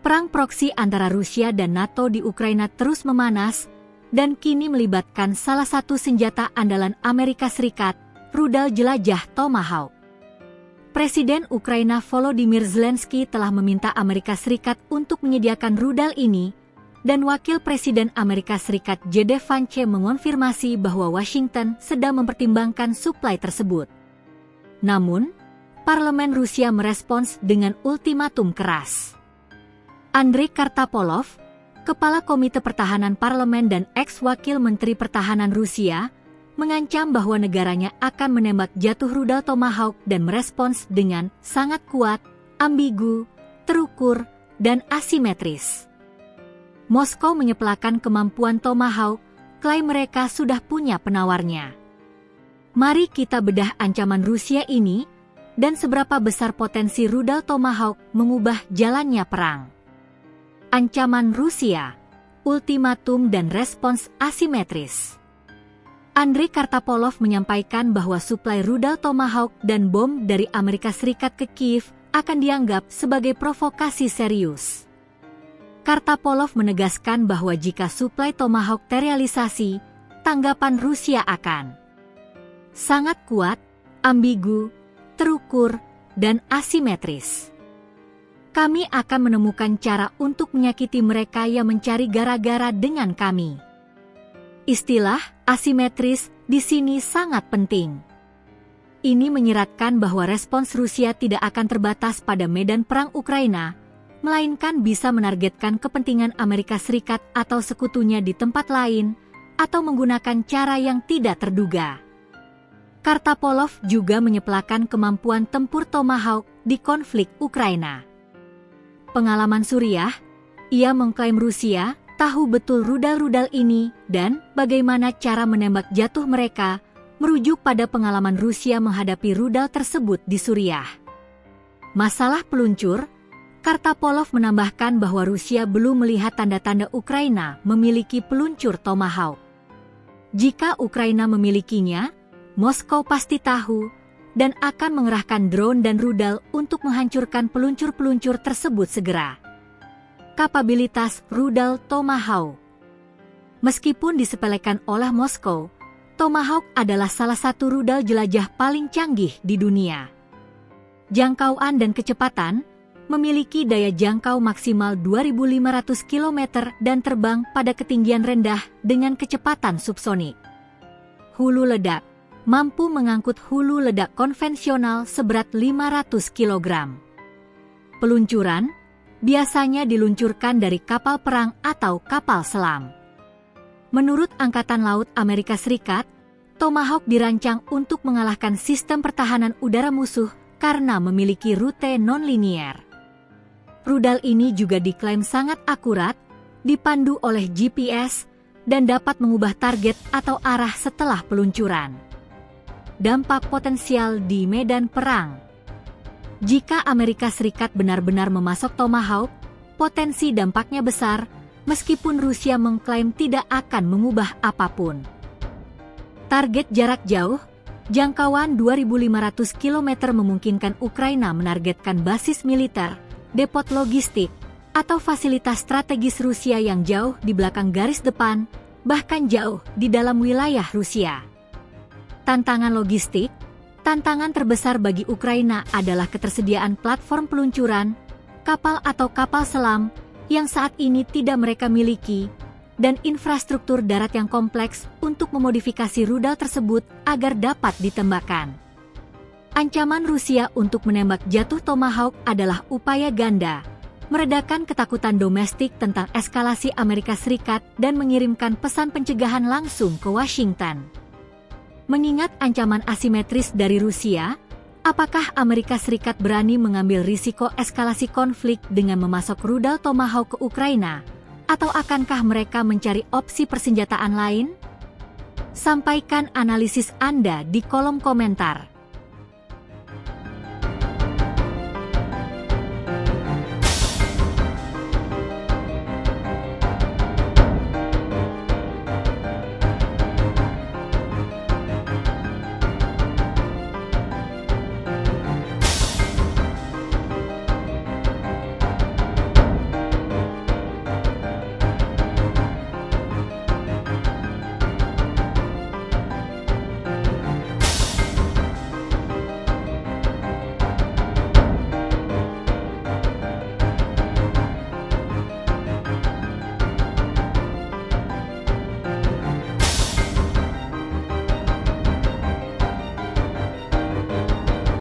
Perang proksi antara Rusia dan NATO di Ukraina terus memanas dan kini melibatkan salah satu senjata andalan Amerika Serikat, rudal jelajah Tomahawk. Presiden Ukraina Volodymyr Zelensky telah meminta Amerika Serikat untuk menyediakan rudal ini, dan Wakil Presiden Amerika Serikat J.D. Vance mengonfirmasi bahwa Washington sedang mempertimbangkan suplai tersebut. Namun, Parlemen Rusia merespons dengan ultimatum keras. Andrei Kartapolov, Kepala Komite Pertahanan Parlemen dan ex-Wakil Menteri Pertahanan Rusia, mengancam bahwa negaranya akan menembak jatuh rudal Tomahawk dan merespons dengan sangat kuat, ambigu, terukur, dan asimetris. Moskow menyepelekan kemampuan Tomahawk, klaim mereka sudah punya penawarnya. Mari kita bedah ancaman Rusia ini, dan seberapa besar potensi rudal Tomahawk mengubah jalannya perang. Ancaman Rusia, ultimatum dan respons asimetris. Andrei Kartapolov menyampaikan bahwa suplai rudal Tomahawk dan bom dari Amerika Serikat ke Kiev akan dianggap sebagai provokasi serius. Kartapolov menegaskan bahwa jika suplai Tomahawk terrealisasi, tanggapan Rusia akan sangat kuat, ambigu, terukur, dan asimetris. Kami akan menemukan cara untuk menyakiti mereka yang mencari gara-gara dengan kami. Istilah asimetris di sini sangat penting. Ini menyiratkan bahwa respons Rusia tidak akan terbatas pada medan perang Ukraina, melainkan bisa menargetkan kepentingan Amerika Serikat atau sekutunya di tempat lain, atau menggunakan cara yang tidak terduga. Kartapolov juga menyepelekan kemampuan tempur Tomahawk di konflik Ukraina. Pengalaman Suriah, ia mengklaim Rusia tahu betul rudal-rudal ini dan bagaimana cara menembak jatuh mereka, merujuk pada pengalaman Rusia menghadapi rudal tersebut di Suriah. Masalah peluncur, Kartapolov menambahkan bahwa Rusia belum melihat tanda-tanda Ukraina memiliki peluncur Tomahawk. Jika Ukraina memilikinya, Moskow pasti tahu dan akan mengerahkan drone dan rudal untuk menghancurkan peluncur-peluncur tersebut segera. Kapabilitas rudal Tomahawk. Meskipun disepelekan oleh Moskow, Tomahawk adalah salah satu rudal jelajah paling canggih di dunia. Jangkauan dan kecepatan, memiliki daya jangkau maksimal 2.500 km dan terbang pada ketinggian rendah dengan kecepatan subsonik. Hulu ledak, mampu mengangkut hulu ledak konvensional seberat 500 kg. Peluncuran, biasanya diluncurkan dari kapal perang atau kapal selam. Menurut Angkatan Laut Amerika Serikat, Tomahawk dirancang untuk mengalahkan sistem pertahanan udara musuh karena memiliki rute non-linier. Rudal ini juga diklaim sangat akurat, dipandu oleh GPS, dan dapat mengubah target atau arah setelah peluncuran. Dampak potensial di medan perang. Jika Amerika Serikat benar-benar memasok Tomahawk, potensi dampaknya besar, meskipun Rusia mengklaim tidak akan mengubah apapun. Target jarak jauh, jangkauan 2.500 km memungkinkan Ukraina menargetkan basis militer, depot logistik, atau fasilitas strategis Rusia yang jauh di belakang garis depan, bahkan jauh di dalam wilayah Rusia. Tantangan logistik. Tantangan terbesar bagi Ukraina adalah ketersediaan platform peluncuran, kapal atau kapal selam, yang saat ini tidak mereka miliki, dan infrastruktur darat yang kompleks untuk memodifikasi rudal tersebut agar dapat ditembakkan. Ancaman Rusia untuk menembak jatuh Tomahawk adalah upaya ganda, meredakan ketakutan domestik tentang eskalasi Amerika Serikat dan mengirimkan pesan pencegahan langsung ke Washington. Mengingat ancaman asimetris dari Rusia, apakah Amerika Serikat berani mengambil risiko eskalasi konflik dengan memasok rudal Tomahawk ke Ukraina? Atau akankah mereka mencari opsi persenjataan lain? Sampaikan analisis Anda di kolom komentar.